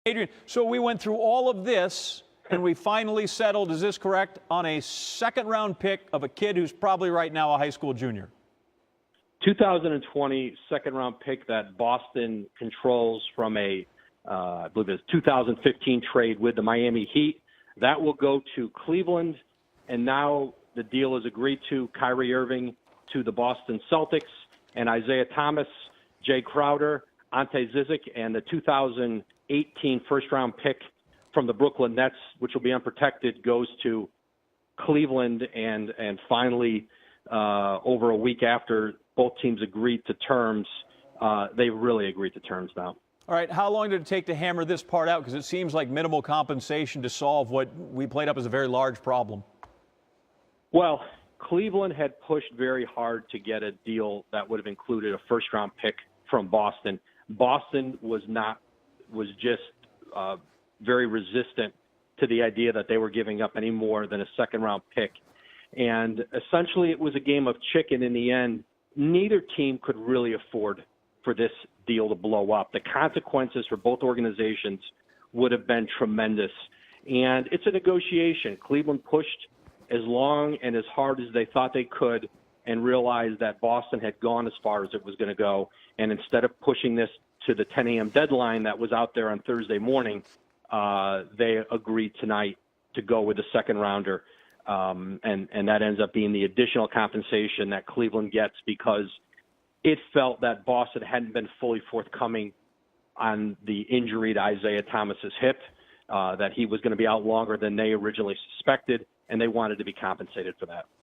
Adrian, so we went through all of this, and we finally settled, is this correct, on a second-round pick of a kid who's probably right now a high school junior. 2020 second-round pick that Boston controls from I believe it's 2015 trade with the Miami Heat. That will go to Cleveland, and now the deal is agreed to. Kyrie Irving to the Boston Celtics, and Isaiah Thomas, Jay Crowder, Ante Zizic, and the 2018 first-round pick from the Brooklyn Nets, which will be unprotected, goes to Cleveland. And finally, over a week after both teams agreed to terms, they really agreed to terms now. All right, how long did it take to hammer this part out? Because it seems like minimal compensation to solve what we played up as a very large problem. Well, Cleveland had pushed very hard to get a deal that would have included a first-round pick from Boston. Boston was just very resistant to the idea that they were giving up any more than a second-round pick. And essentially it was a game of chicken in the end. Neither team could really afford for this deal to blow up. The consequences for both organizations would have been tremendous. And it's a negotiation. Cleveland pushed as long and as hard as they thought they could and realized that Boston had gone as far as it was going to go. And instead of pushing this to the 10 a.m. deadline that was out there on Thursday morning, they agreed tonight to go with the second rounder. And that ends up being the additional compensation that Cleveland gets because it felt that Boston hadn't been fully forthcoming on the injury to Isaiah Thomas's hip, that he was going to be out longer than they originally suspected, and they wanted to be compensated for that.